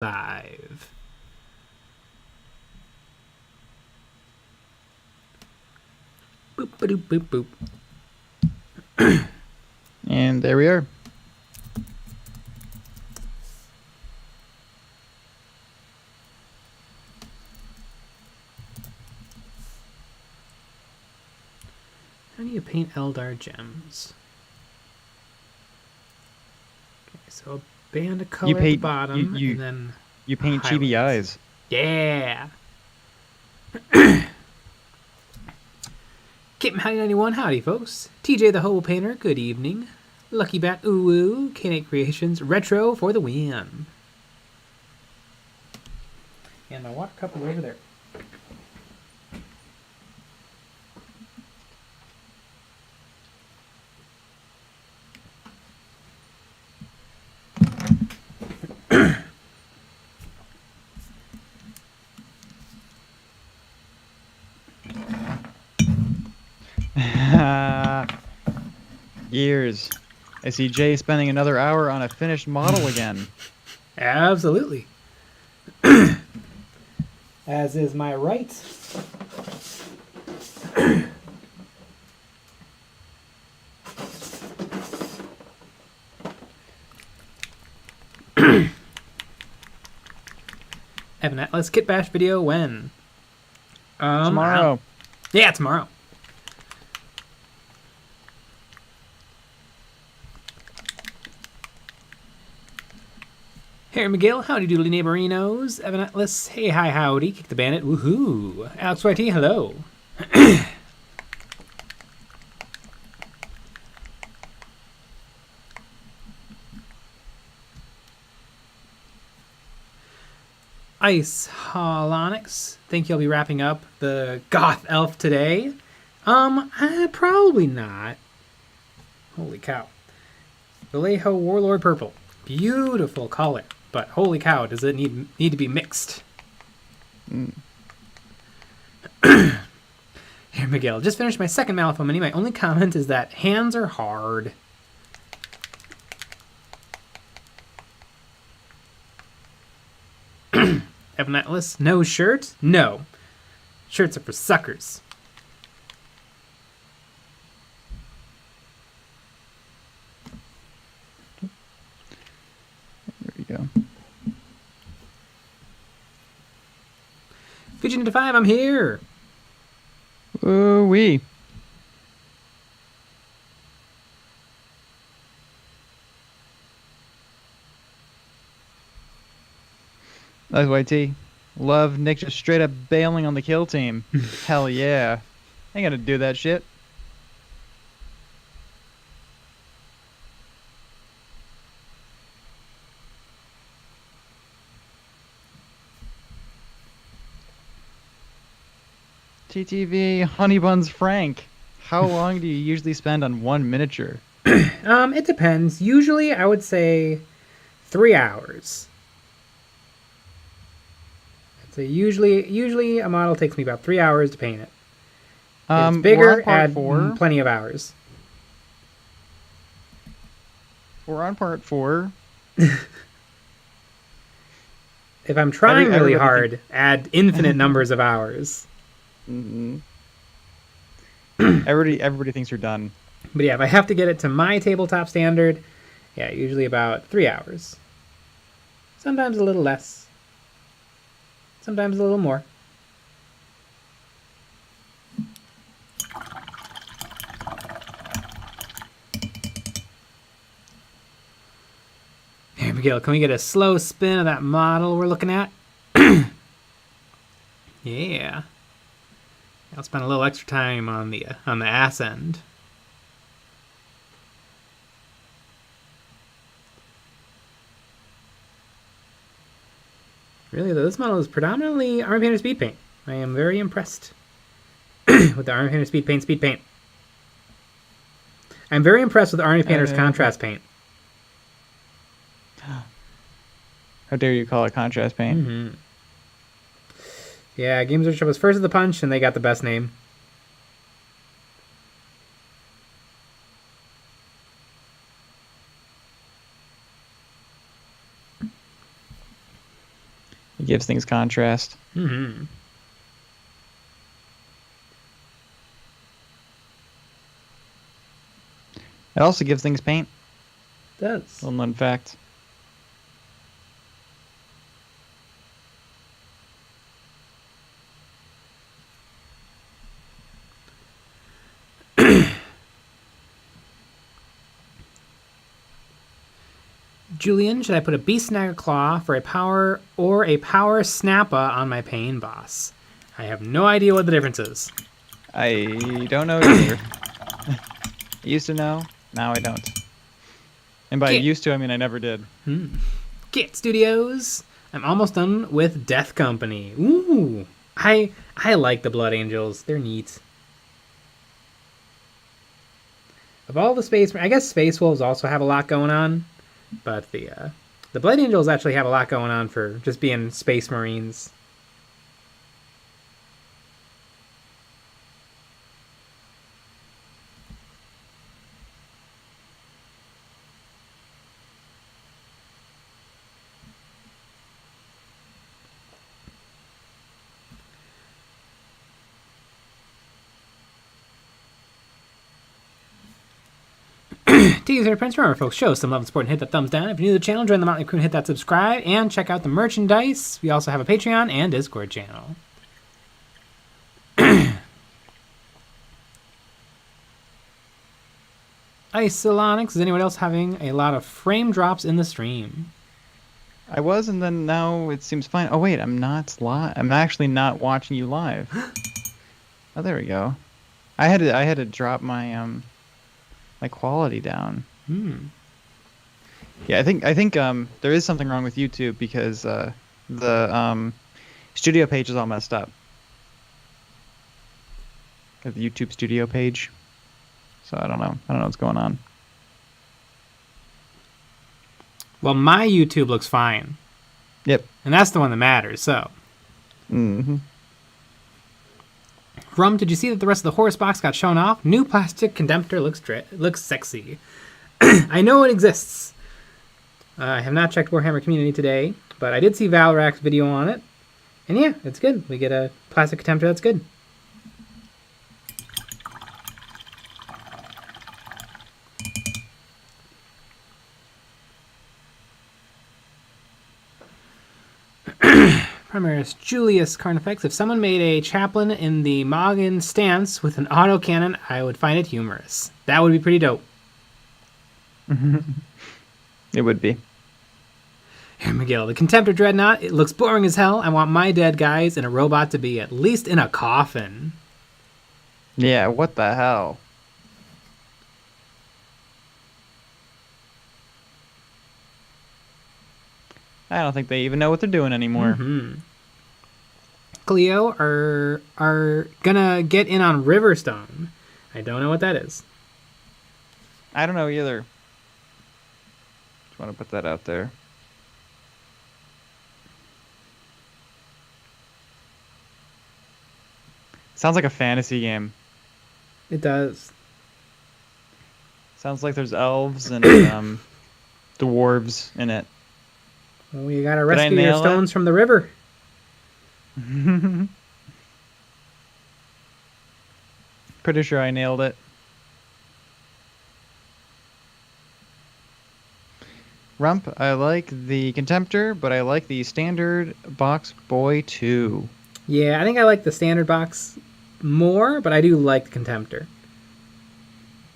Live. Boop, ba-doop, boop, boop. And there we are. How do you paint Eldar gems? Okay, so a band of color at the bottom, and then you paint highlights. chibi eyes. Yeah. Kip Howdy 91, howdy folks. TJ the Hole Painter, good evening. Lucky Bat Ooh Ooh, K8 Creations, Retro for the win. And my water cup is over there. Years. I see Jay spending another hour on a finished model again. Absolutely. As is my right. Evan Atlas Kit Bash video when? Tomorrow. Yeah, tomorrow. Harry McGill, howdy doodly neighborinos. Evan Atlas, hey hi howdy. Kick the Bandit, woohoo. Alex YT, hello. Ice Holonix, think you'll be wrapping up the Goth Elf today? Probably not. Holy cow. Vallejo Warlord Purple. Beautiful color, but holy cow, does it need to be mixed? Here, Miguel, just finished my second Malifaux Mini. My only comment is that hands are hard. Evan Atlas, no shirt? No. Shirts are for suckers. There we go. Fidget into 5, I'm here. Ooh-wee. That's YT. Love Nick just straight up bailing on the kill team. Hell yeah. Ain't gonna do that shit. TTV Honey Buns Frank. How long do you usually spend on one miniature? It depends. Usually, I would say 3 hours. So usually a model takes me about 3 hours to paint it. If it's bigger, add plenty of hours. We're on part 4. If I'm trying really hard, add infinite numbers of hours. Mm-hmm. Everybody thinks you're done. But yeah, if I have to get it to my tabletop standard, yeah, usually about 3 hours. Sometimes a little less. Sometimes a little more. Here we go. Can we get a slow spin of that model we're looking at? Yeah. I'll spend a little extra time on the ass end. Really, though, this model is predominantly Army Painter Speed Paint. I am very impressed with the Army Painter Speed Paint. I'm very impressed with the Army Painter's Contrast Paint. How dare you call it contrast paint? Mm-hmm. Yeah, Games Workshop was first at the punch, and they got the best name. It gives things contrast. Mm-hmm. It also gives things paint. It does. Little known fact. Julian, should I put a Beast Snagger Claw for a power or a power Snappa on my Pain boss? I have no idea what the difference is. I don't know either. I used to know. Now I don't. And by used to, I mean I never did. Git Studios. I'm almost done with Death Company. Ooh. I like the Blood Angels. They're neat. Of all the Space... I guess Space Wolves also have a lot going on. But the Blood Angels actually have a lot going on for just being Space Marines. Teaser Prince, remember folks, show some love and support and hit that thumbs down. If you're new to the channel, join the Motley Crew and hit that subscribe, and check out the merchandise. We also have a Patreon and Discord channel. Isolonics, is anyone else having a lot of frame drops in the stream? I was, and then now it seems fine. Oh wait, I'm not live. I'm actually not watching you live. Oh, there we go. I had to drop my my quality down. Yeah, I think there is something wrong with YouTube because the studio page is all messed up. The YouTube studio page. So I don't know. I don't know what's going on. Well, my YouTube looks fine. Yep. And that's the one that matters, so. Rum, did you see that the rest of the horse box got shown off? New plastic contemptor looks sexy. I know it exists. I have not checked Warhammer Community today, but I did see Valrak's video on it. And yeah, it's good. We get a plastic contemptor that's good. Primaris Julius Carnifex. If someone made a chaplain in the MAUGAN stance with an autocannon, I would find it humorous. That would be pretty dope. It would be. Here, Miguel, the Contemptor Dreadnought, it looks boring as hell. I want my dead guys and a robot to be at least in a coffin. Yeah, what the hell? I don't think they even know what they're doing anymore. Cleo are gonna get in on Riverstone. I don't know what that is. I don't know either. Just want to put that out there. Sounds like a fantasy game. It does. Sounds like there's elves and dwarves in it. Well, you gotta rescue your stones from the river. Pretty sure I nailed it. Rump, I like the Contemptor, but I like the standard box boy too. Yeah, I think I like the standard box more, but I do like the Contemptor.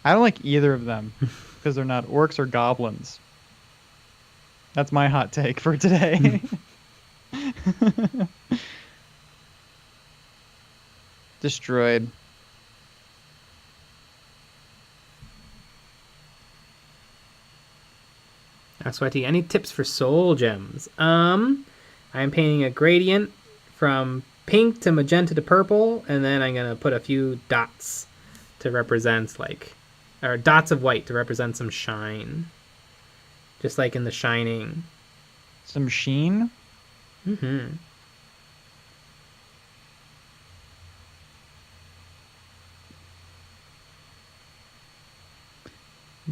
I don't like either of them because they're not orcs or goblins. That's my hot take for today. Destroyed. Sweaty, any tips for soul gems? I'm painting a gradient from pink to magenta to purple, and then I'm gonna put a few dots to represent or dots of white to represent some shine. Just like in The Shining. Some sheen?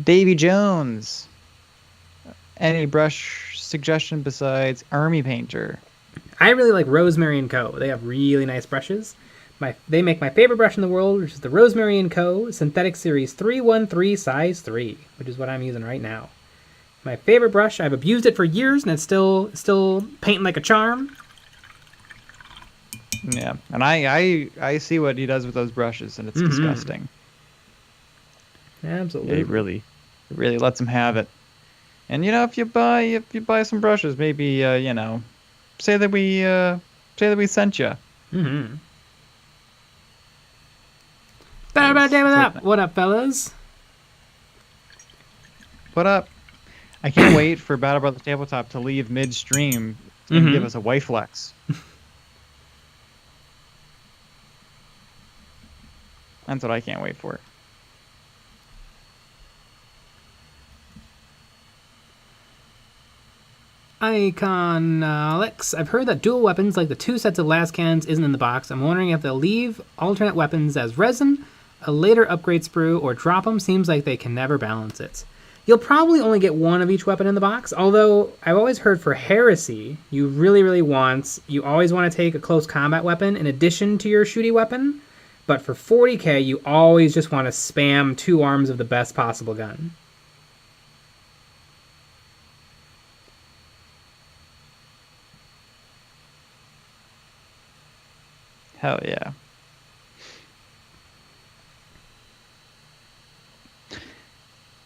Davy Jones. Any brush suggestion besides Army Painter? I really like Rosemary & Co. They have really nice brushes. They make my favorite brush in the world, which is the Rosemary & Co. Synthetic Series 313 size 3, which is what I'm using right now. My favorite brush. I've abused it for years, and it's still painting like a charm. Yeah, and I see what he does with those brushes, and it's disgusting. Absolutely. Yeah, it really lets him have it. And you know, if you buy some brushes, maybe you know, say that we sent you. Mm-hmm. Better about day with that. What up, fellas? What up? I can't wait for Battle Brothers Tabletop to leave midstream and give us a wife flex. That's what I can't wait for. Icon Alex, I've heard that dual weapons like the 2 sets of las cannons isn't in the box. I'm wondering if they'll leave alternate weapons as resin, a later upgrade sprue, or drop them. Seems like they can never balance it. You'll probably only get one of each weapon in the box, although I've always heard for Heresy, you always want to take a close combat weapon in addition to your shooty weapon, but for 40k, you always just want to spam 2 arms of the best possible gun. Hell yeah.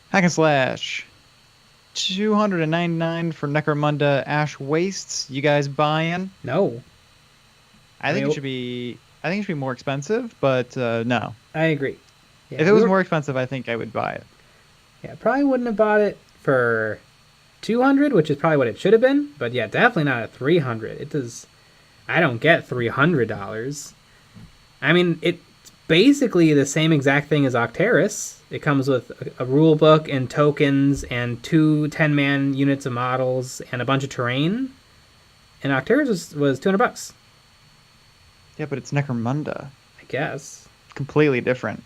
Hack and slash. 299 for Necromunda Ash Wastes. You guys buying? No. I think it should be more expensive, but no. I agree. Yeah, if it was more expensive, I think I would buy it. Yeah, probably wouldn't have bought it for 200, which is probably what it should have been, but yeah, definitely not at 300. It does. I don't get $300. I mean, it's basically the same exact thing as Octeris. It comes with a rule book and tokens and 2 10-man units of models and a bunch of terrain. And Octeris was $200. Yeah, but it's Necromunda. I guess. Completely different.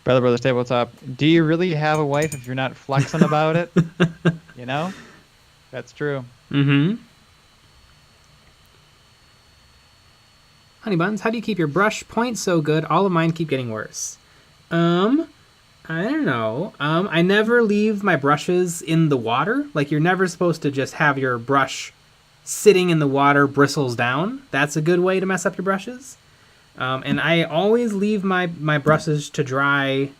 Brother Brothers Tabletop, do you really have a wife if you're not flexing about it? You know? That's true. Mm-hmm. Honey Buns, how do you keep your brush points so good? All of mine keep getting worse. I don't know. I never leave my brushes in the water. Like, you're never supposed to just have your brush sitting in the water, bristles down. That's a good way to mess up your brushes. And I always leave my brushes to dry,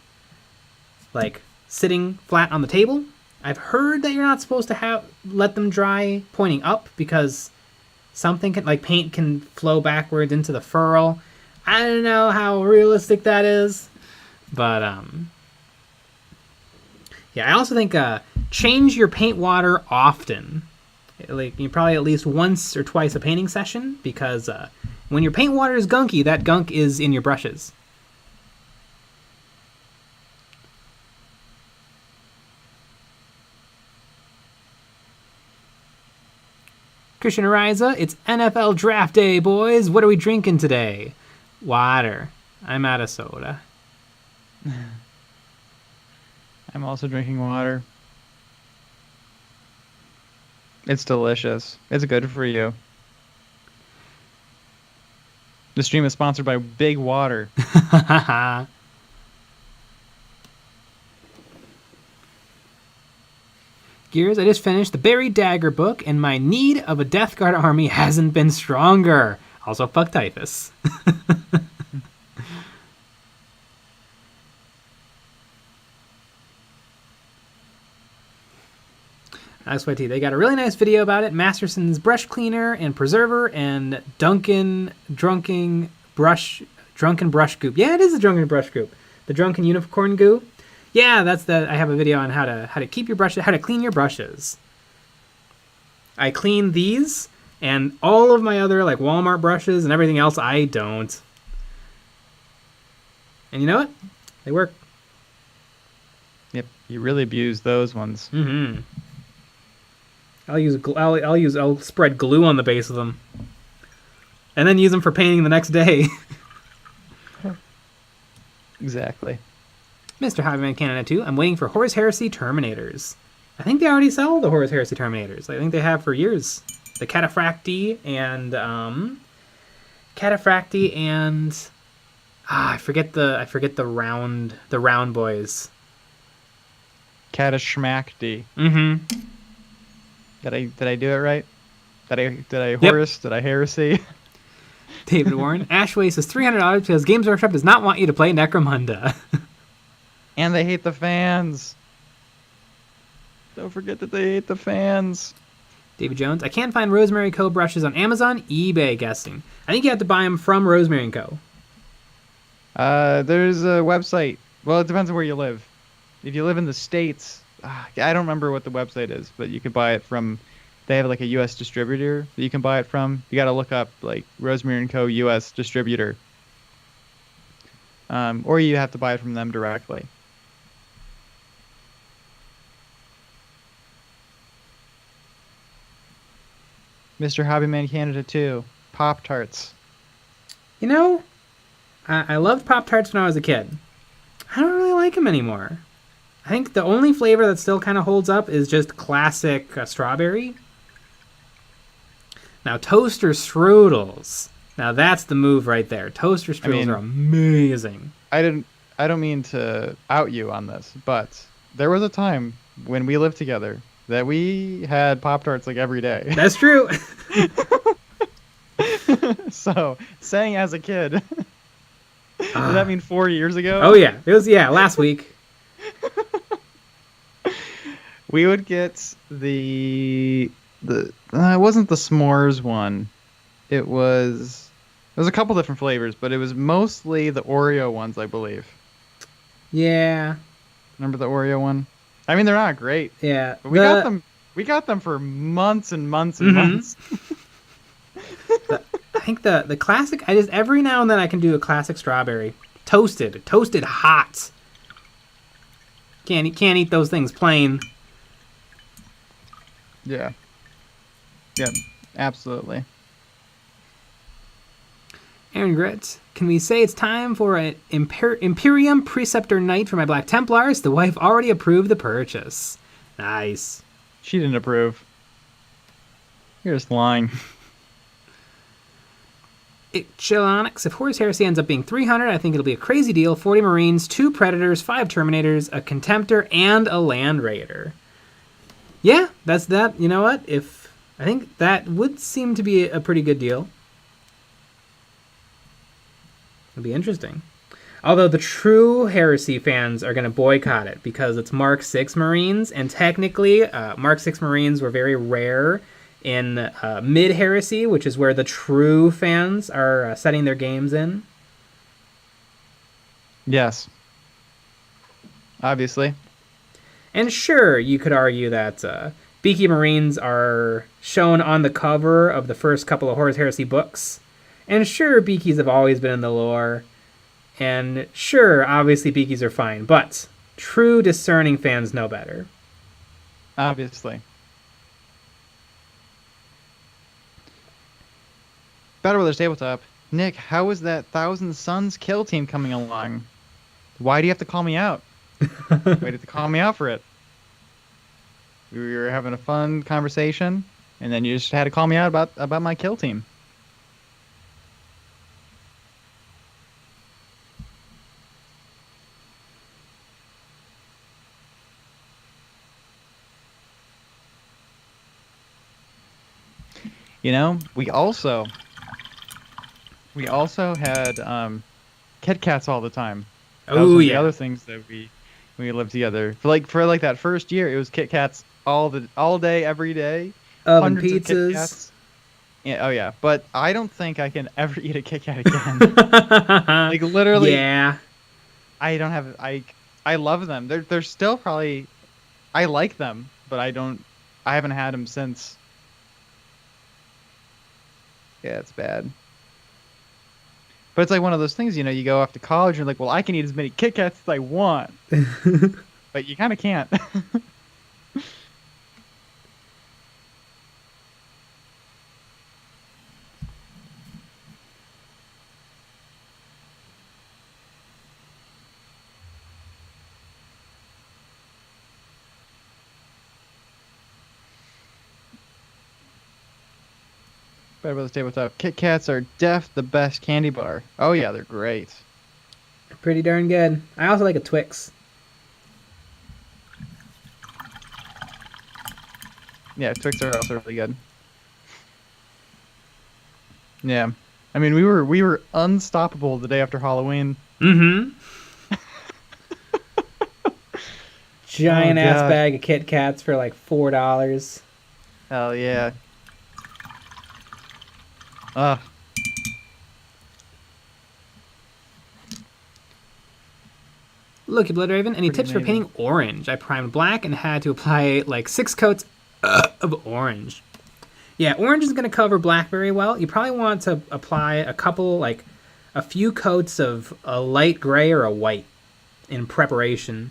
like, sitting flat on the table. I've heard that you're not supposed to let them dry pointing up because something paint can flow backwards into the furl. I don't know how realistic that is, but yeah. I also think change your paint water often. Like, you probably at least once or twice a painting session, because when your paint water is gunky, that gunk is in your brushes. Christian Ariza, it's NFL draft day, boys. What are we drinking today? Water. I'm out of soda. I'm also drinking water. It's delicious. It's good for you. The stream is sponsored by Big Water. Gears, I just finished the Buried Dagger book, and my need of a Death Guard army hasn't been stronger. Also, fuck typhus. SYT, they got a really nice video about it. Masterson's brush cleaner and preserver, and Drunken brush goop. Yeah, it is the drunken brush goop. The drunken unicorn goo. Yeah, I have a video on how to keep your brushes, how to clean your brushes. I clean these and all of my other like Walmart brushes and everything else I don't. And you know what? They work. Yep, you really abuse those ones. Mm-hmm. I'll spread glue on the base of them, and then use them for painting the next day. Exactly. Mr. Hobbyman Canada 2, I'm waiting for Horus Heresy Terminators. I think they already sell the Horus Heresy Terminators. I think they have for years. The Cataphracti and I forget the round boys. Catashmacty. Mm-hmm. Did I do it right? Did I Horus? Yep. Did I heresy? David Warren. Ashway says $300 because Games Workshop does not want you to play Necromunda. And they hate the fans. Don't forget that they hate the fans. David Jones. I can't find Rosemary Co. brushes on Amazon, eBay guessing. I think you have to buy them from Rosemary & Co. There's a website. Well, it depends on where you live. If you live in the States, I don't remember what the website is, but you can buy it from... They have like a U.S. distributor that you can buy it from. You got to look up like Rosemary & Co. U.S. distributor. Or you have to buy it from them directly. Mr. Hobbyman Canada 2. Pop-Tarts. You know, I loved Pop-Tarts when I was a kid. I don't really like them anymore. I think the only flavor that still kind of holds up is just classic strawberry. Now, toaster strudels. Now, that's the move right there. Toaster strudels are amazing. I don't mean to out you on this, but there was a time when we lived together that we had Pop-Tarts like every day. That's true. So, saying as a kid, does that mean 4 years ago? Oh, yeah. It was, last week. We would get it wasn't the s'mores one. It was a couple different flavors, but it was mostly the Oreo ones, I believe. Yeah. Remember the Oreo one? I mean, they're not great. Yeah. But we got them for months and months and months. I think the classic, every now and then I can do a classic strawberry. Toasted hot. Can't eat those things plain. Yeah. Yeah, absolutely. Aaron Gritz, can we say it's time for an Imperium Preceptor Knight for my Black Templars? The wife already approved the purchase. Nice. She didn't approve. You're just lying. Chillonix, if Horus Heresy ends up being 300, I think it'll be a crazy deal. 40 Marines, 2 Predators, 5 Terminators, a Contemptor, and a Land Raider. Yeah, that's that. You know what? I think that would seem to be a pretty good deal. It'll be interesting. Although the true Heresy fans are going to boycott it because it's Mark 6 Marines, and technically Mark 6 Marines were very rare in mid-Heresy, which is where the true fans are setting their games in. Yes. Obviously. And sure, you could argue that Beaky Marines are shown on the cover of the first couple of Horus Heresy books. And sure, Beakies have always been in the lore. And sure, obviously Beakies are fine. But true discerning fans know better. Obviously. Battle Brothers Tabletop. Nick, how is that Thousand Suns kill team coming along? Why do you have to call me out? Why do you have to call me out for it? We were having a fun conversation, and then you just had to call me out about my kill team. You know, we also had Kit Kats all the time. Oh yeah. The other things that we lived together for like that first year, it was Kit Kats all day, every day. Oven Hundreds of Kit pizzas. Kats. Yeah, oh yeah. But I don't think I can ever eat a Kit Kat again. Like literally. Yeah. I don't have. I love them. They're still probably. I like them, but I haven't had them since. Yeah, it's bad. But it's like one of those things, you know, you go off to college and you're like, well, I can eat as many Kit Kats as I want. But you kind of can't. Better Brothers Tabletop. Kit Kats are the best candy bar. Oh yeah, they're great. Pretty darn good. I also like a Twix. Yeah, Twix are also really good. Yeah. I mean, we were unstoppable the day after Halloween. Mm-hmm. Giant ass God. bag of Kit Kats for like $4. Hell yeah. Ugh. Look, you Bloodraven, any Pretty tips for amazing. painting orange? I primed black and had to apply like 6 coats of orange. Yeah, orange is going to cover black very well. You probably want to apply a few coats of a light gray or a white in preparation.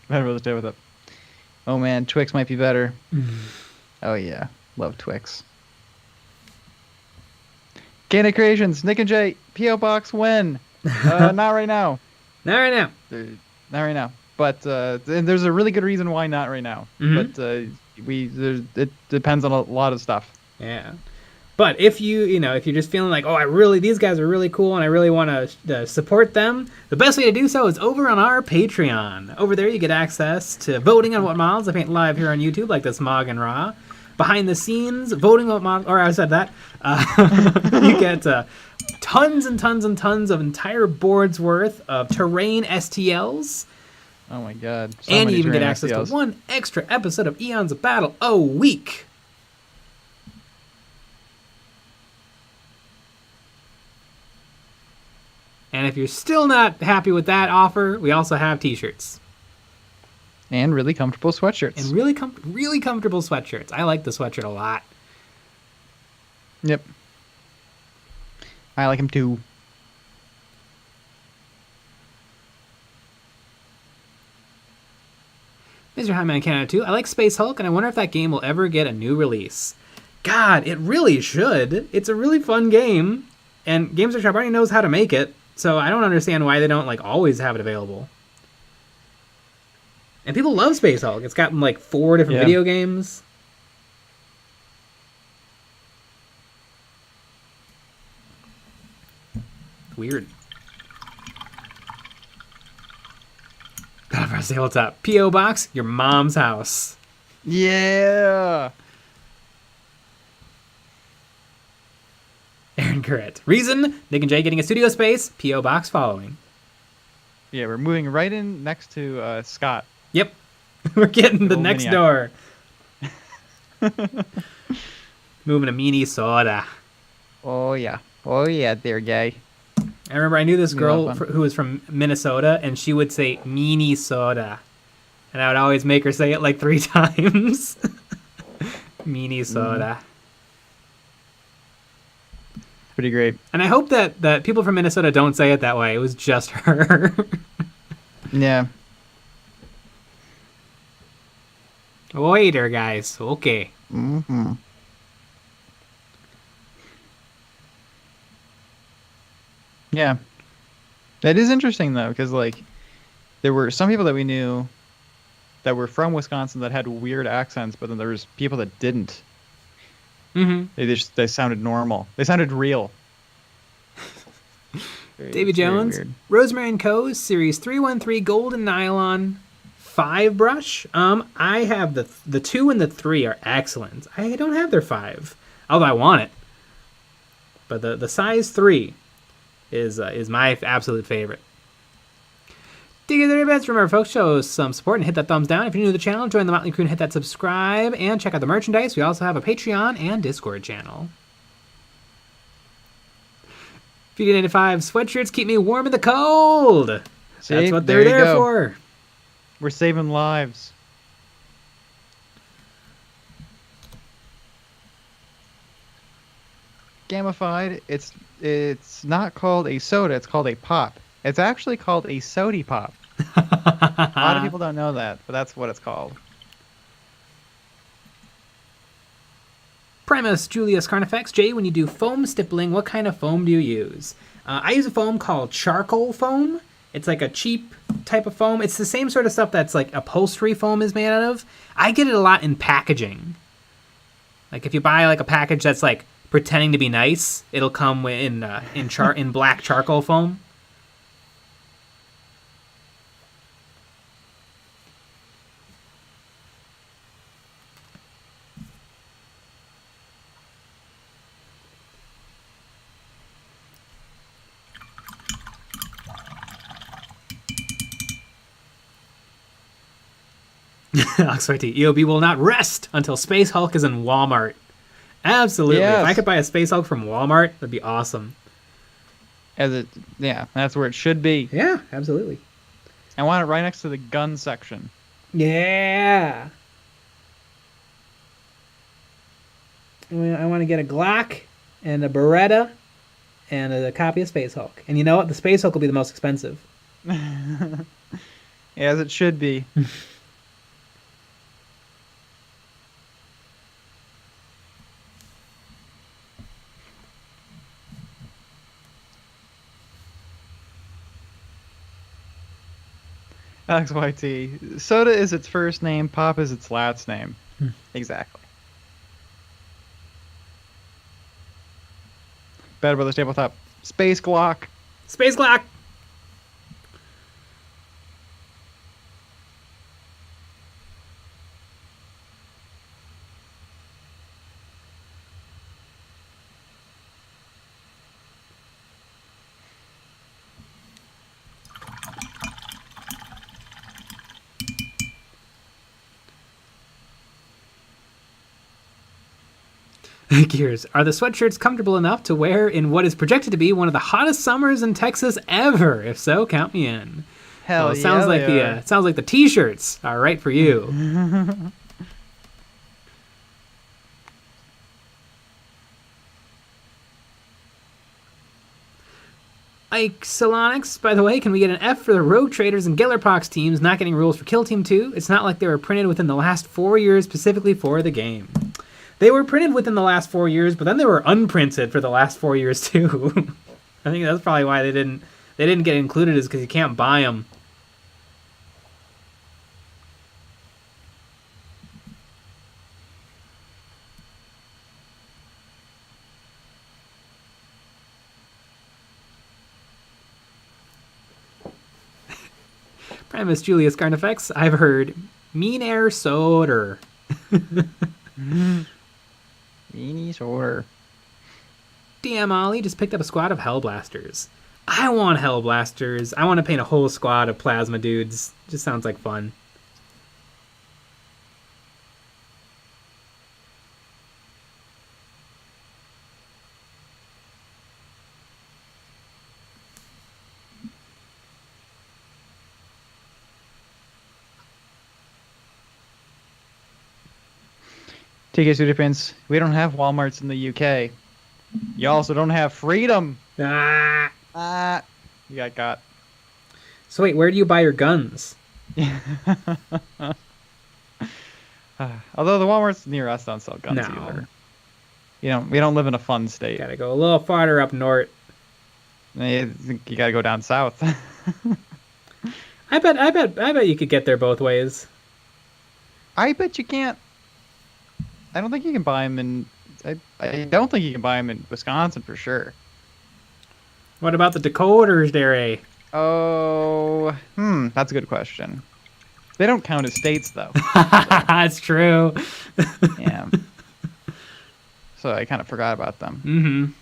Better Brothers Tabletop. Oh man, Twix might be better. Oh yeah, love Twix. Candy Creations, Nick and Jay, P.O. Box when? Not right now. Not right now. Not right now. But and there's a really good reason why not right now. Mhm. But it depends on a lot of stuff. Yeah. But if if you're just feeling like, these guys are really cool and I really want to support them, the best way to do so is over on our Patreon. Over there, you get access to voting on what models I paint live here on YouTube, like this MAUGAN Raw. Behind the scenes, voting on what models, or I said that. You get tons and tons and tons of entire boards worth of terrain STLs. Oh my god. So And many you even get terrain access STLs. to one extra episode of Eons of Battle a week. And if you're still not happy with that offer, we also have t-shirts. And really comfortable sweatshirts. And really comfortable sweatshirts. I like the sweatshirt a lot. Yep. I like him too. Mr. Hyman Canada 2, I like Space Hulk, and I wonder if that game will ever get a new release. God, it really should. It's a really fun game, and Games Workshop already knows how to make it, so I don't understand why they don't always have it available. And people love Space Hulk. It's got 4 different video games. Weird. Press tabletop. P.O. Box, your mom's house. Yeah. Aaron Currit. Reason, Nick and Jay getting a studio space, P.O. Box following. Yeah, we're moving right in next to Scott. Yep. We're getting the Old next Miniac. door. Moving to Minnesota. Oh yeah. Oh yeah, there, guy. I remember I knew this girl Yeah, fun. who was from Minnesota, and she would say Minnesota. And I would always make her say it 3 times. Minnesota. Pretty great. And I hope that people from Minnesota don't say it that way. It was just her. Yeah. Waiter, guys. Okay. Mm-hmm. Yeah. That is interesting though, because there were some people that we knew that were from Wisconsin that had weird accents, but then there was people that didn't. Mm-hmm. They sounded normal. They sounded real. David Jones, Rosemary & Co. Series 313 Golden Nylon 5 brush. I have the 2 and the 3 are excellent. I don't have their 5, although I want it. But the size 3 is my absolute favorite. Dig it, there, bets. Remember, folks, show some support and hit that thumbs down. If you're new to the channel, join the Motley Crew and hit that subscribe. And check out the merchandise. We also have a Patreon and Discord channel. PD95 sweatshirts keep me warm in the cold. See, that's what they're there for. We're saving lives. Gamified, it's not called a soda, it's called a pop. It's actually called a sody pop. A lot of people don't know that, but that's what it's called. Primus Julius Carnifex. Jay, when you do foam stippling, what kind of foam do you use? I use a foam called charcoal foam. It's like a cheap type of foam. It's the same sort of stuff that's like upholstery foam is made out of. I get it a lot in packaging. Like if you buy like a package that's like pretending to be nice, it'll come in black charcoal foam. Oxfighty, EOB will not rest until Space Hulk is in Walmart. Absolutely. Yes. If I could buy a Space Hulk from Walmart, that'd be awesome. Yeah, that's where it should be. Yeah, absolutely. I want it right next to the gun section. Yeah. I want to get a Glock and a Beretta and a copy of Space Hulk. And you know what? The Space Hulk will be the most expensive. As it should be. XYT. Soda is its first name, pop is its last name. Exactly. Better Brothers Tabletop. Space Glock. Space Glock! Gears, are the sweatshirts comfortable enough to wear in what is projected to be one of the hottest summers in Texas ever? If so, count me in. Hell it sounds like it sounds like the t-shirts are right for you. Ike Solonix, by the way, can we get an F for the Rogue Traders and Gellerpox teams not getting rules for Kill Team 2? It's not like they were printed within the last 4 years specifically for the game. They were printed within the last 4 years, but then they were unprinted for the last 4 years too. I think that's probably why they didn't get included, is because you can't buy them. Primus Julius Carnifex, I've heard mean air soda. Meanie soda. DM Ollie just picked up a squad of Hellblasters. I want Hellblasters. I want to paint a whole squad of plasma dudes. Just sounds like fun. TK Pseudoprints, we don't have Walmarts in the UK. You also don't have freedom. Ah. You got got. So wait, where do you buy your guns? Although the Walmarts near us don't sell guns either. We don't live in a fun state. Gotta go a little farther up north. You gotta go down south. I bet you could get there both ways. I bet you can't. I don't think you can buy them in. I don't think you can buy them in Wisconsin for sure. What about the Dakotas, there? Oh, that's a good question. They don't count as states, though. That's true. Yeah. So I kind of forgot about them.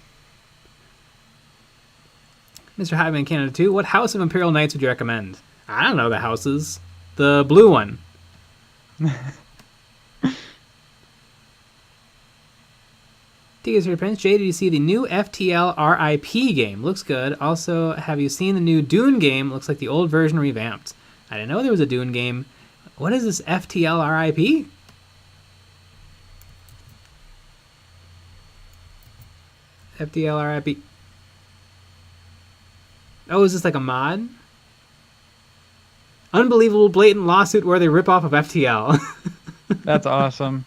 Mm-hmm. Mr. Highman Canada 2, what House of Imperial Knights would you recommend? I don't know the houses. The blue one. Prince Jay, did you see the new FTL RIP game? Looks good. Also, have you seen the new Dune game? Looks like the old version revamped. I didn't know there was a Dune game. What is this FTL RIP? FTL RIP. Oh, is this like a mod? Unbelievable blatant lawsuit where they rip off of FTL. That's awesome.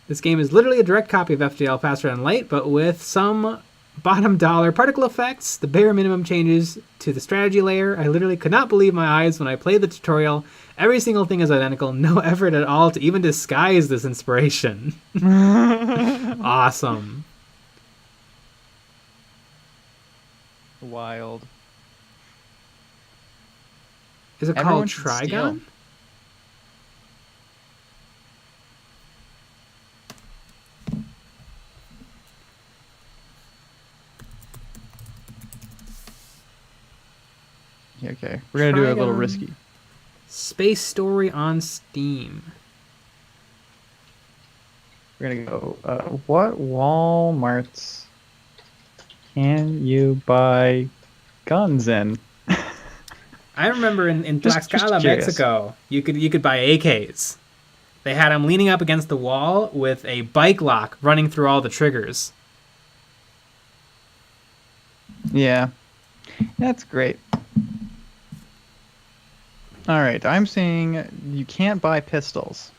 This game is literally a direct copy of FTL Faster and Light, but with some bottom dollar particle effects, the bare minimum changes to the strategy layer. I literally could not believe my eyes when I played the tutorial. Every single thing is identical, no effort at all to even disguise this inspiration. Awesome. Wild. Is it Everyone called should Trigon? steal. Yeah, okay. We're gonna do it a little Trigon. risky. Space Story on Steam. We're gonna go. What Walmarts can you buy guns in? I remember in Just Tlaxcala, curious. Mexico, you could buy AKs. They had them leaning up against the wall with a bike lock running through all the triggers. Yeah, that's great. All right, I'm seeing you can't buy pistols.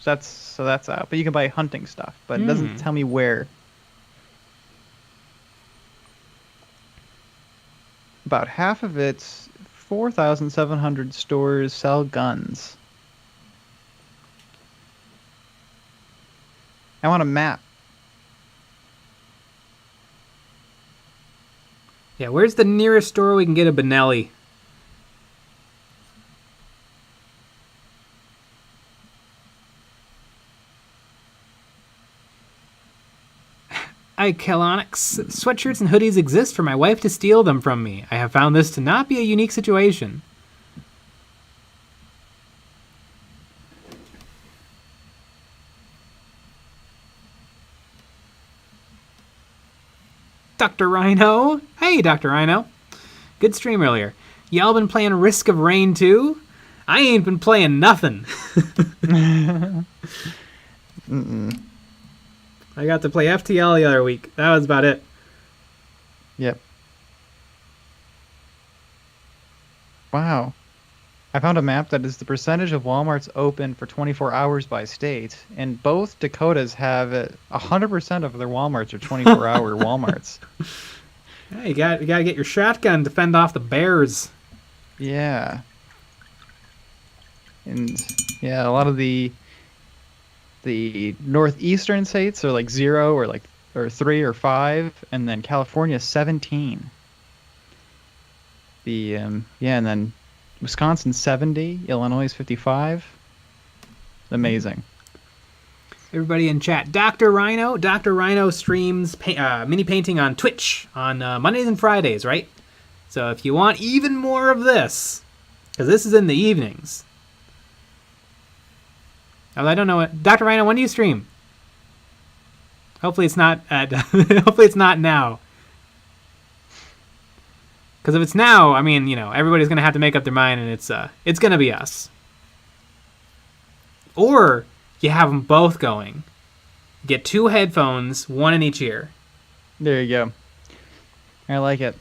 So that's out. But you can buy hunting stuff, but it doesn't tell me where. About half of its 4,700 stores sell guns. I want a map. Yeah, where's the nearest store we can get a Benelli? Ichelonics. Sweatshirts and hoodies exist for my wife to steal them from me. I have found this to not be a unique situation. Dr. Rhino. Hey, Dr. Rhino. Good stream earlier. Y'all been playing Risk of Rain 2? I ain't been playing nothing. I got to play FTL the other week. That was about it. Yep. Wow. I found a map that is the percentage of Walmarts open for 24 hours by state, and both Dakotas have 100% of their Walmarts are 24-hour Walmarts. Yeah, you got to get your shotgun to fend off the bears. Yeah. And yeah, a lot of the northeastern states are like 0 or 3 or 5, and then California 17. And then Wisconsin 70, Illinois 55. Amazing. Everybody in chat. Dr. Rhino streams mini painting on Twitch on Mondays and Fridays, right? So if you want even more of this, because this is in the evenings. Oh, I don't know what. Dr. Rhino, when do you stream? Hopefully it's not at. Hopefully it's not now. Because if it's now, I mean, everybody's gonna have to make up their mind, and it's gonna be us. Or you have them both going. Get 2 headphones, 1 in each ear. There you go. I like it.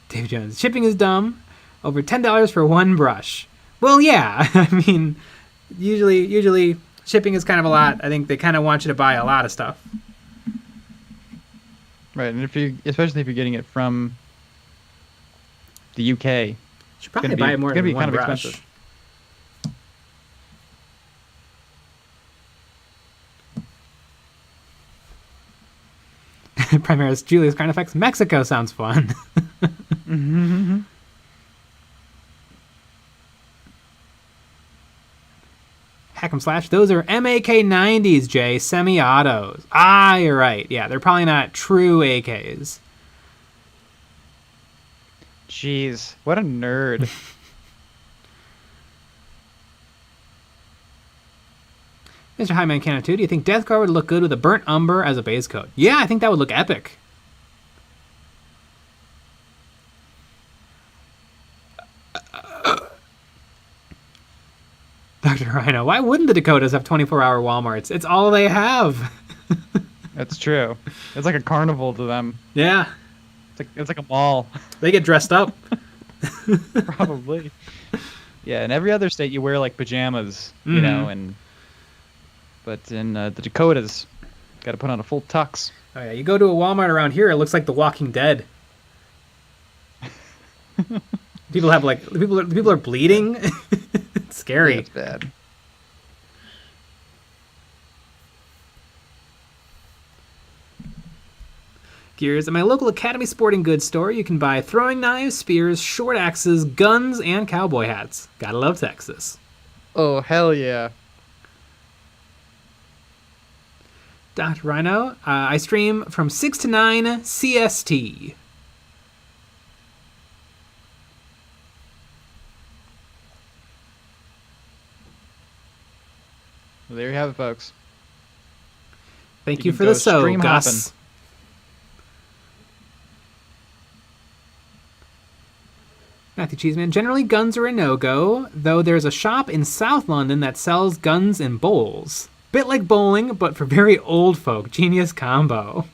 David Jones, shipping is dumb. Over $10 for 1 brush. Well, yeah. I mean, usually shipping is kind of a lot. I think they kind of want you to buy a lot of stuff. Right, and especially if you're getting it from the UK, You should probably buy more it's gonna than be one kind of brush. expensive. Primaris Julius Carnifex, Mexico sounds fun. Hack'em Slash, those are MAK-90s, Jay, semi-autos. Ah, you're right. Yeah, they're probably not true AKs. Jeez, what a nerd. Mr. Highman Cannon 2, do you think Deathguard would look good with a burnt umber as a base coat? Yeah, I think that would look epic. Dr. Rhino, why wouldn't the Dakotas have 24-hour Walmarts? It's all they have. That's true. It's like a carnival to them. Yeah. It's like a mall. They get dressed up. Probably. Yeah, in every other state you wear like pajamas, you know, but in the Dakotas, got to put on a full tux. Oh yeah, you go to a Walmart around here, it looks like The Walking Dead. People have like people are bleeding. It's scary. Yeah, it's bad. Gears. At my local Academy Sporting Goods store, you can buy throwing knives, spears, short axes, guns, and cowboy hats. Gotta love Texas. Oh, hell yeah. Dr. Rhino, I stream from 6 to 9 CST. Well, there you have it, folks. Thank You you can for go the so, stream Gus. Matthew Cheeseman, generally guns are a no-go, though there's a shop in South London that sells guns in bowls. Bit like bowling, but for very old folk. Genius combo.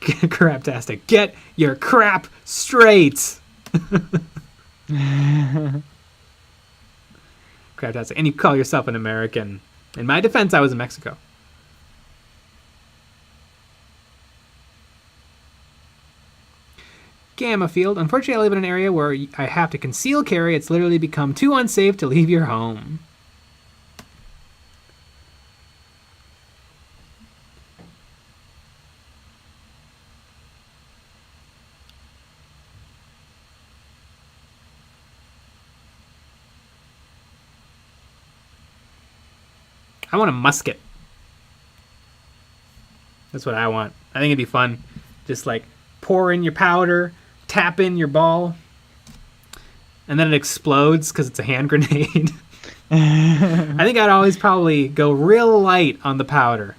Craptastic. Get your crap straight! Craptastic. And you call yourself an American. In my defense, I was in Mexico. Gamma Field. Unfortunately, I live in an area where I have to conceal carry. It's literally become too unsafe to leave your home. I want a musket. That's what I want. I think it'd be fun. Just like pour in your powder, tap in your ball, and then it explodes because it's a hand grenade. I think I'd always probably go real light on the powder.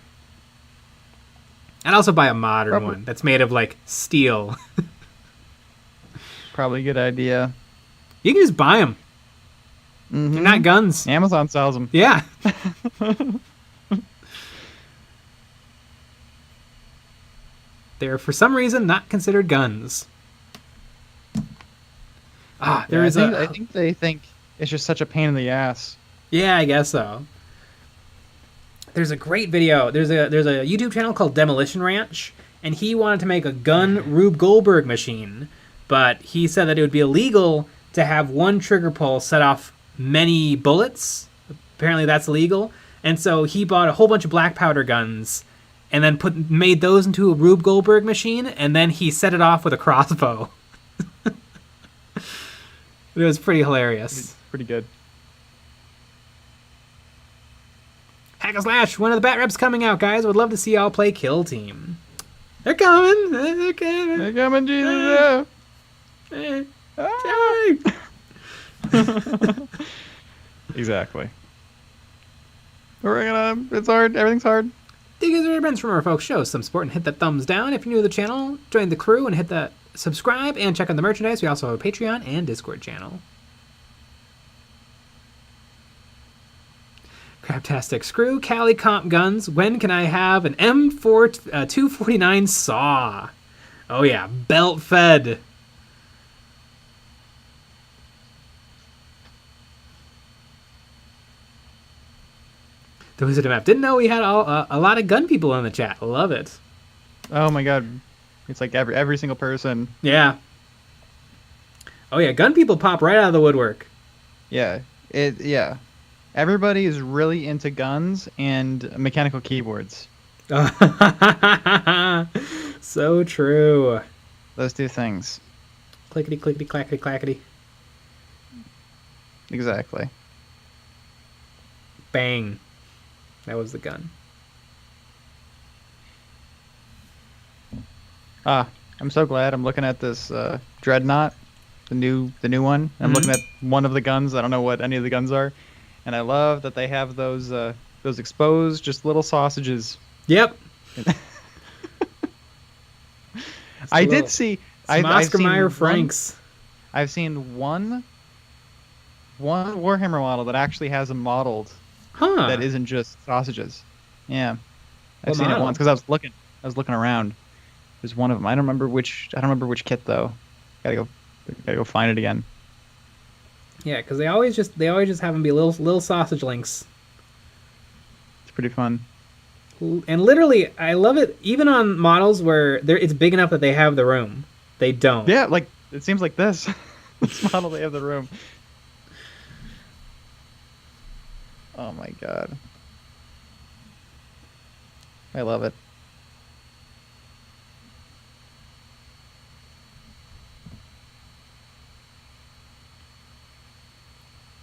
I'd also buy a modern one that's made of like steel. Probably a good idea. You can just buy them. They're not guns. Amazon sells them. Yeah. They're, for some reason, not considered guns. I think they think it's just such a pain in the ass. Yeah, I guess so. There's a great video. There's a YouTube channel called Demolition Ranch, and he wanted to make a gun Rube Goldberg machine, but he said that it would be illegal to have one trigger pull set off many bullets. Apparently that's illegal. And so he bought a whole bunch of black powder guns and then made those into a Rube Goldberg machine, and then he set it off with a crossbow. It was pretty hilarious. Pretty good. Hack and Slash, when are the Bat Reps coming out, guys? Would love to see y'all play Kill Team. They're coming. They're coming. They're coming, Jesus. Exactly. We're working on them. It's hard. Everything's hard. Thank you guys from our folks. Show some support and hit that thumbs down. If you're new to the channel, join the crew and hit that subscribe and check out the merchandise. We also have a Patreon and Discord channel. Craptastic. Screw Cali Comp Guns. When can I have an M4 249 saw? Oh yeah, belt fed. The Wizard of Map. Didn't know we had a lot of gun people in the chat. Love it. Oh my god. It's like every single person. Yeah. Oh yeah, gun people pop right out of the woodwork. Yeah. Yeah. Everybody is really into guns and mechanical keyboards. So true. Those two things. Clickety, clickety, clackety, clackety. Exactly. Bang. That was the gun. Ah, I'm so glad. I'm looking at this dreadnought, the new one. I'm looking Hmm. at one of the guns. I don't know what any of the guns are, and I love that they have those exposed, just little sausages. Yep. Just a I did little. see. Some I've Oscar Mayer seen one. Franks. I've seen one Warhammer model that actually has them modeled that Huh. isn't just sausages. Yeah, I've What seen it once model? because I was looking around. There's one of them. I don't remember which kit though. Gotta go find it again. Yeah, because they always just have them be little sausage links. It's pretty fun. And literally, I love it. Even on models where it's big enough that they have the room, they don't. Yeah, like it seems like this. This model they have the room. Oh my god. I love it.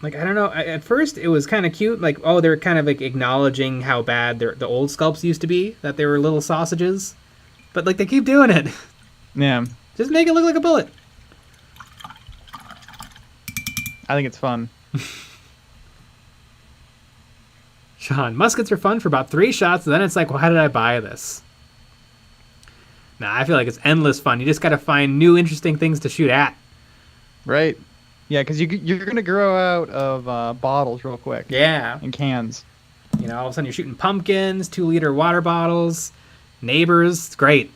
Like I don't know. At first, it was kind of cute. Like oh, they're kind of like acknowledging how bad the old sculpts used to be. That they were little sausages, but like they keep doing it. Yeah, Just make it look like a bullet. I think it's fun. Sean, muskets are fun for about 3 shots, and then it's like, well, how did I buy this? Nah, I feel like it's endless fun. You just got to find new, interesting things to shoot at. Right? Yeah, because you're gonna grow out of bottles real quick Yeah. and cans. All of a sudden you're shooting pumpkins, 2-liter water bottles, neighbors. It's great.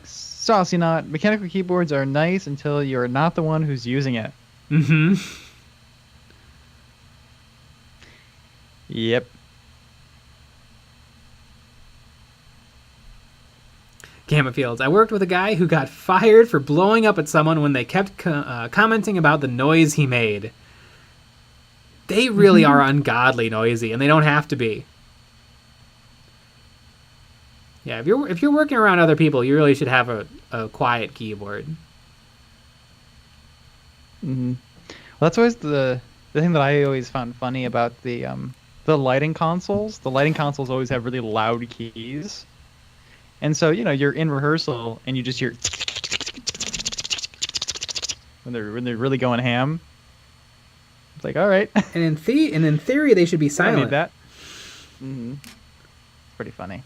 Saucy Knot. Mechanical keyboards are nice until you're not the one who's using it. Mm-hmm. Yep. Gamma Fields. I worked with a guy who got fired for blowing up at someone when they kept commenting about the noise he made. They really are ungodly noisy, and they don't have to be. Yeah, if you're working around other people, you really should have a quiet keyboard. Well, that's always the thing that I always found funny about the lighting consoles. The lighting consoles always have really loud keys, and so you're in rehearsal and you just hear when they're really going ham. It's like, all right, And in theory, they should be I silent. need that. It's pretty funny.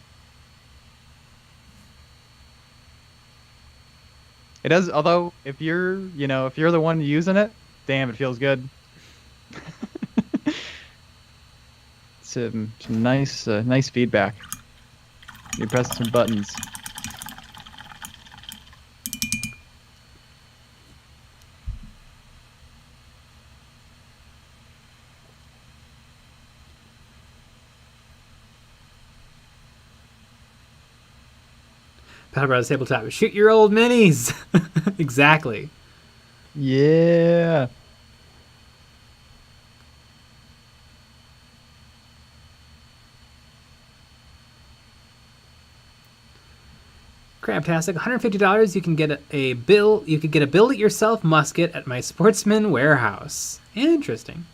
It does, although if you're the one using it, damn, it feels good. Some nice feedback. You're pressing some buttons. Battle Brothers Tabletop. Shoot your old minis. Exactly. Yeah. Crabtastic. $150. You can get a bill. You could get a build it yourself musket at my Sportsman warehouse. Interesting.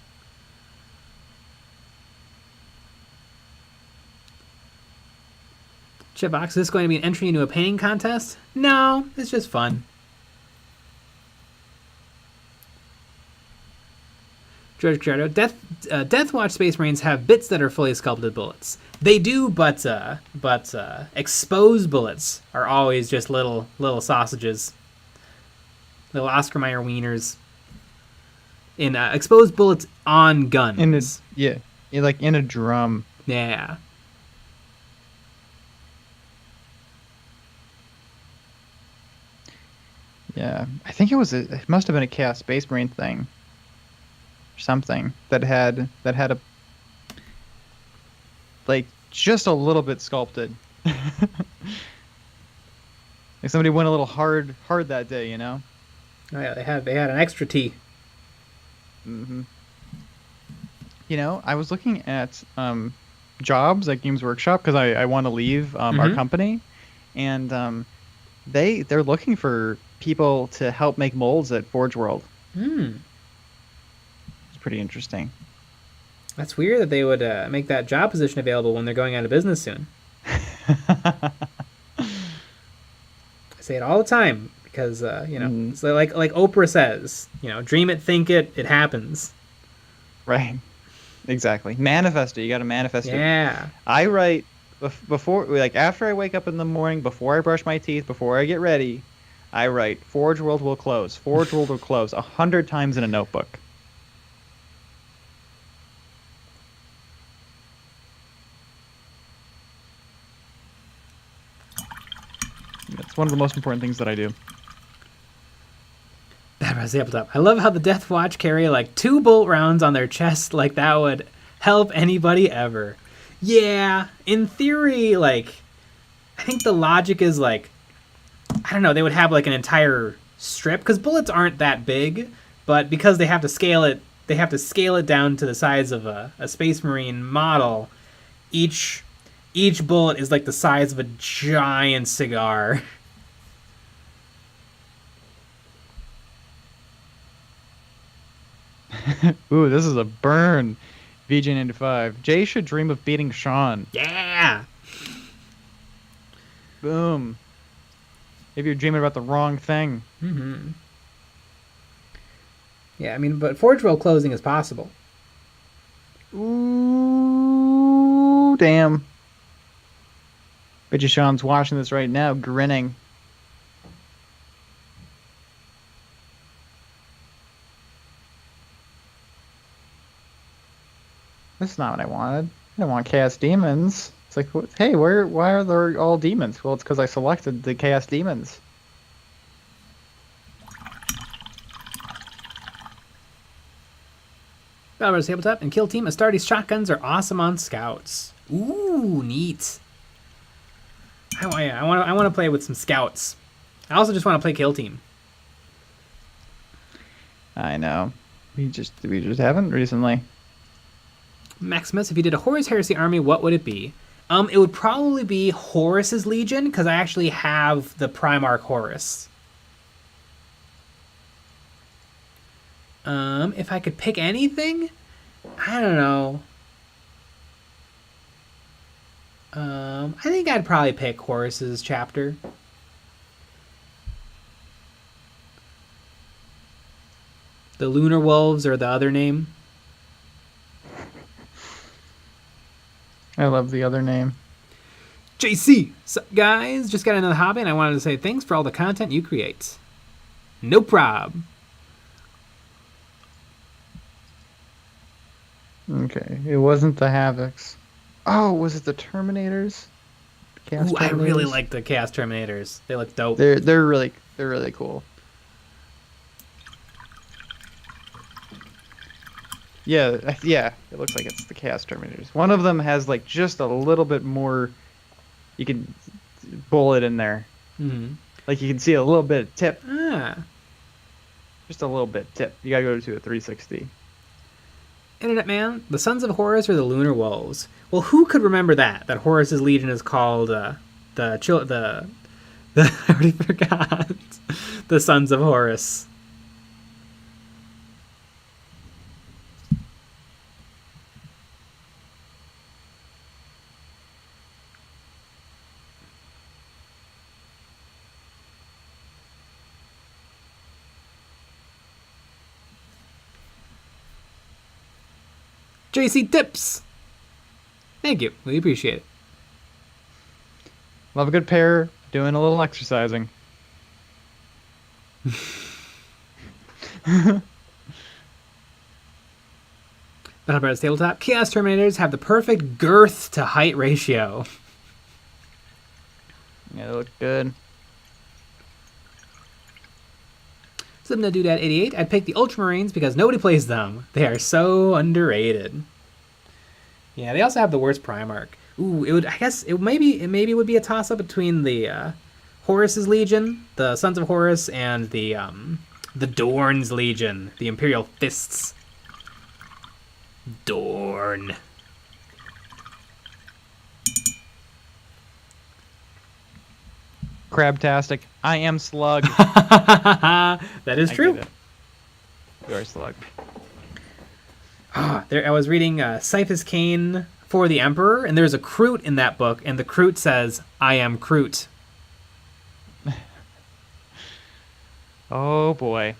Chipbox, is this going to be an entry into a painting contest? No, it's just fun. George Cardo, Deathwatch Space Marines have bits that are fully sculpted bullets. They do, but exposed bullets are always just little sausages, little Oscar Mayer wieners. In exposed bullets on guns. Like in a drum. Yeah. Yeah, I think it must have been a Chaos Space Marine thing, or something that had a like just a little bit sculpted. Like somebody went a little hard that day, you know. Oh yeah, they had an extra T. I was looking at jobs at Games Workshop because I want to leave our company, and they're looking for people to help make molds at Forge World. It's pretty interesting. That's weird that they would make that job position available when they're going out of business soon. I say it all the time because it's like Oprah says, dream it, think it, it happens. Right. Exactly. Manifest it. You got to manifest it. Yeah. I write before, like after I wake up in the morning, before I brush my teeth, before I get ready, I write Forge World will close. Forge World will close 100 times in a notebook. It's one of the most important things that I do. I love how the Death Watch carry like 2 bullet rounds on their chest, like that would help anybody ever. Yeah, in theory, like, I think the logic is like, I don't know, they would have like an entire strip, because bullets aren't that big, but because they have to scale it down to the size of a Space Marine model. Each bullet is like the size of a giant cigar. Ooh, this is a burn. VJ95. Jay should dream of beating Sean. Yeah! Boom. Maybe you're dreaming about the wrong thing. Mm-hmm. Yeah, I mean, but Forge World closing is possible. Ooh, damn. Bet you Sean's watching this right now, grinning. That's not what I wanted. I didn't want Chaos Demons. It's like, hey, why are there all demons? Well, it's because I selected the Chaos Demons. Battlebars Tabletop and Kill Team Astartes shotguns are awesome on scouts. Ooh, neat. I want to play with some scouts. I also just want to play Kill Team. I know. We just haven't recently. Maximus, if you did a Horus Heresy army, what would it be? It would probably be Horus's Legion, because I actually have the Primarch Horus. If I could pick anything, I don't know. I think I'd probably pick Horus's chapter. The Lunar Wolves are the other name. I love the other name. JC, sup guys? Just got another hobby and I wanted to say thanks for all the content you create. No prob. Okay, it wasn't the Havocs. Oh, was it the Terminators? Chaos Terminators? I really like the Chaos Terminators. They look dope. They're really cool. Yeah, it looks like it's the Chaos Terminators. One of them has like just a little bit more. You can bullet in there. Mm-hmm. Like you can see a little bit of tip. Ah. Just a little bit tip. You gotta go to a 360. Internet man, the Sons of Horus are the Lunar Wolves. Well, who could remember that Horus's Legion is called I already forgot. The Sons of Horus. JC Tips! Thank you. We appreciate it. Love a good pair doing a little exercising. Battlebars Tabletop. Chaos Terminators have the perfect girth to height ratio. Yeah, they look good. Slipknot Doodad 88. I'd pick the Ultramarines because nobody plays them. They are so underrated. Yeah, they also have the worst Primarch. Ooh, it maybe would be a toss up between the Horus's Legion, the Sons of Horus, and the Dorn's Legion, the Imperial Fists. Dorn. Crabtastic. I am Slug. That is true. You are Slug. I was reading Cyphus Cain for the Emperor, and there's a Kroot in that book, and the Kroot says, "I am Kroot." Oh boy.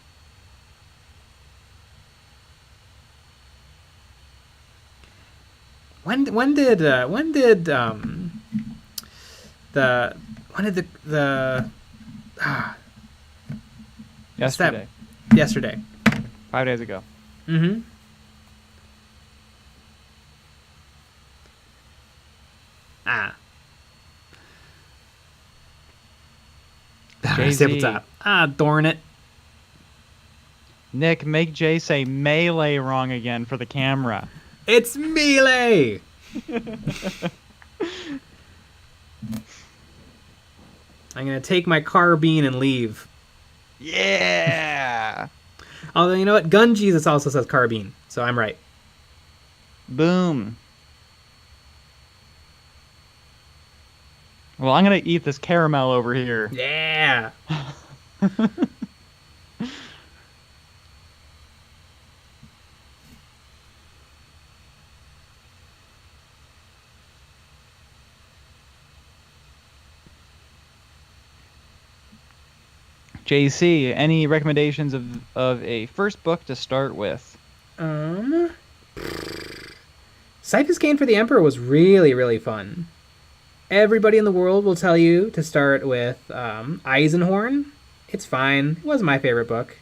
When did the when did the Yesterday. yesterday? 5 days ago. Mm-hmm. Ah. Jay-Z. Tabletop. Ah, darn it. Nick, make Jay say melee wrong again for the camera. It's melee. I'm gonna take my carbine and leave. Yeah. Although, you know what? Gun Jesus also says carbine, so I'm right. Boom. Well, I'm gonna eat this caramel over here. Yeah. JC, any recommendations of a first book to start with? Cyphus Cain for the Emperor was really, really fun. Everybody in the world will tell you to start with Eisenhorn. It's fine. It wasn't my favorite book.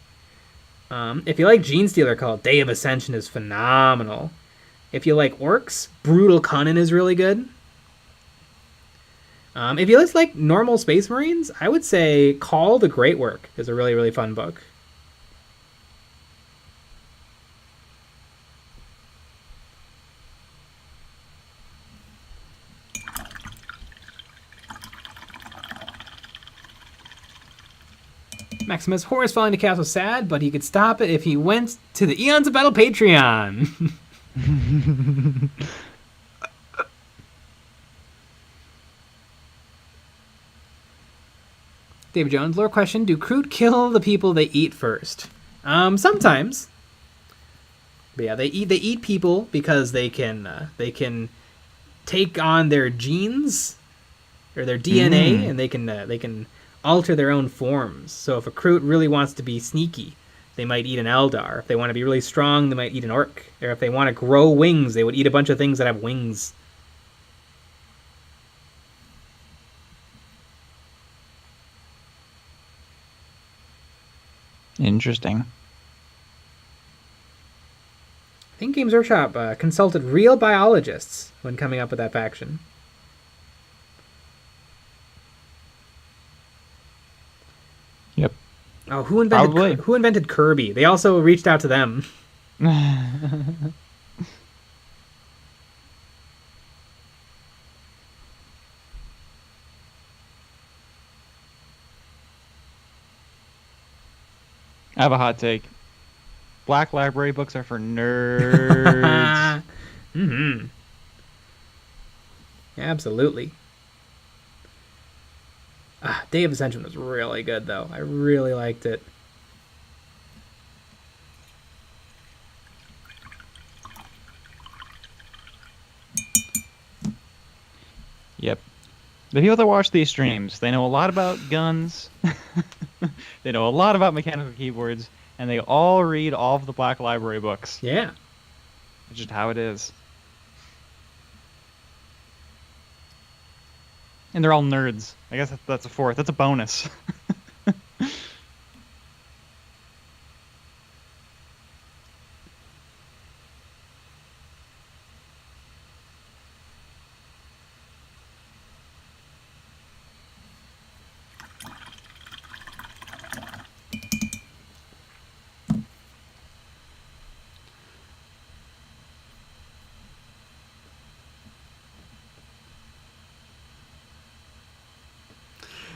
If you like Genestealer Cult, Day of Ascension is phenomenal. If you like Orcs, Brutal Cunning is really good. If you just like normal Space Marines, I would say Call the Great Work is a really, really fun book. Maximus Horus falling to chaos was sad, but he could stop it if he went to the Eons of Battle Patreon. David Jones, lore question: do Kroot kill the people they eat first? Sometimes. But yeah, they eat people because they can take on their genes or their DNA, and they can alter their own forms. So if a Kroot really wants to be sneaky, they might eat an Eldar. If they want to be really strong, they might eat an Orc. Or if they want to grow wings, they would eat a bunch of things that have wings. Interesting. I think Games Workshop consulted real biologists when coming up with that faction. Yep. Oh, who invented Kirby? They also reached out to them. I have a hot take. Black library books are for nerds. Mm-hmm. Absolutely. Day of Ascension was really good, though. I really liked it. Yep. The people that watch these streams, they know a lot about guns. They know a lot about mechanical keyboards, and they all read all of the Black Library books. Yeah. It's just how it is. And they're all nerds. I guess that's a fourth. That's a bonus.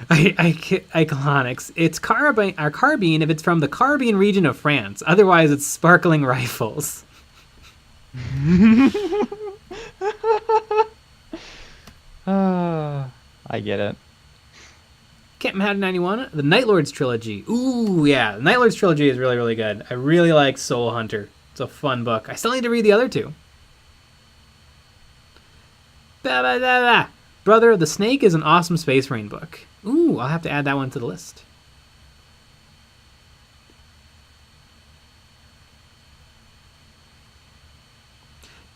Iconics. It's carbine if it's from the Carbine region of France. Otherwise, it's sparkling rifles. I get it. Captain Manhattan 91, the Night Lords trilogy. Ooh, yeah. The Night Lords trilogy is really, really good. I really like Soul Hunter. It's a fun book. I still need to read the other two. Brother of the Snake is an awesome Space Marine book. Ooh, I'll have to add that one to the list.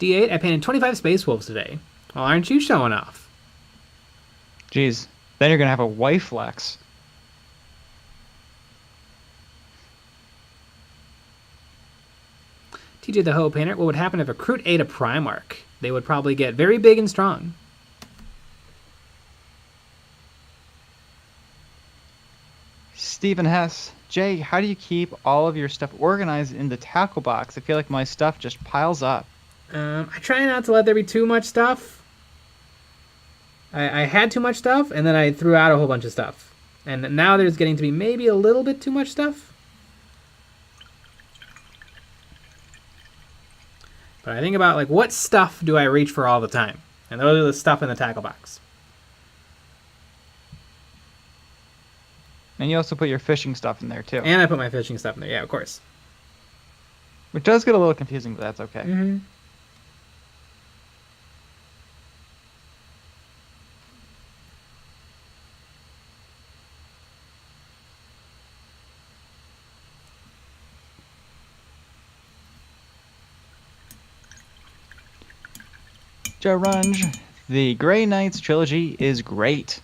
D8, I painted 25 Space Wolves today. Well, aren't you showing off? Jeez. Then you're going to have a wife flex. TJ the Ho Painter, what would happen if a Recruit ate a Primarch? They would probably get very big and strong. Stephen Hess. Jay, how do you keep all of your stuff organized in the tackle box? I feel like my stuff just piles up. I try not to let there be too much stuff. I had too much stuff, and then I threw out a whole bunch of stuff. And now there's getting to be maybe a little bit too much stuff. But I think about, like, what stuff do I reach for all the time? And those are the stuff in the tackle box. And you also put your fishing stuff in there, too. And I put my fishing stuff in there, yeah, of course. Which does get a little confusing, but that's okay. Mm-hmm. Jarunge, the Grey Knights trilogy is great.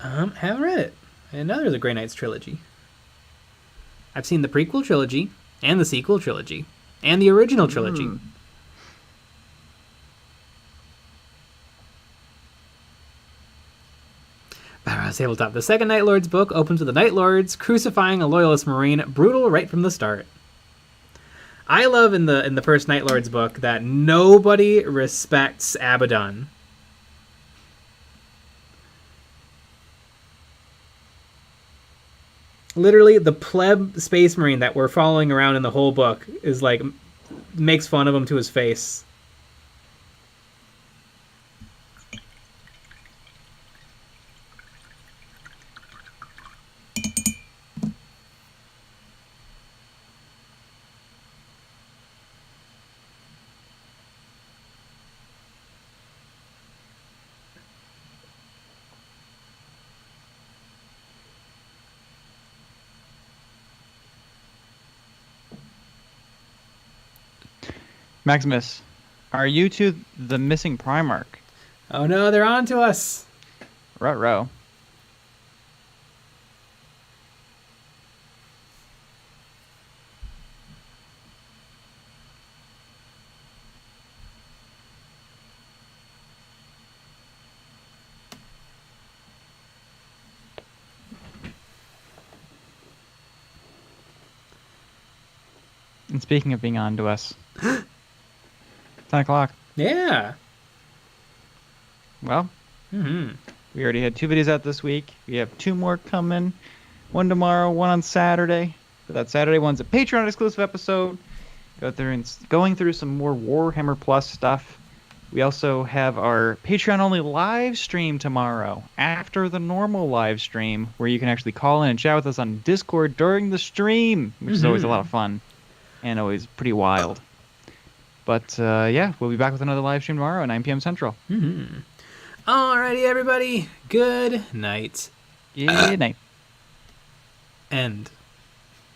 Haven't read it. I know there's a Grey Knights trilogy. I've seen the prequel trilogy, and the sequel trilogy, and the original trilogy. Barrows Tabletop. The second Night Lords book opens with the Night Lords crucifying a loyalist Marine, brutal right from the start. I love in the first Night Lords book that nobody respects Abaddon. Literally, the pleb Space Marine that we're following around in the whole book is like, makes fun of him to his face. Maximus, are you two the missing Primarch? Oh no, they're on to us. Ruh-roh. And speaking of being on to us, 10 o'clock. Yeah. Well, we already had 2 videos out this week. We have 2 more coming. One tomorrow, one on Saturday. But that Saturday one's a Patreon exclusive episode. Going through some more Warhammer Plus stuff. We also have our Patreon only live stream tomorrow after the normal live stream, where you can actually call in and chat with us on Discord during the stream, which is always a lot of fun and always pretty wild. But yeah, we'll be back with another live stream tomorrow at 9 p.m. Central. Alrighty, everybody. Good night. Good night. End.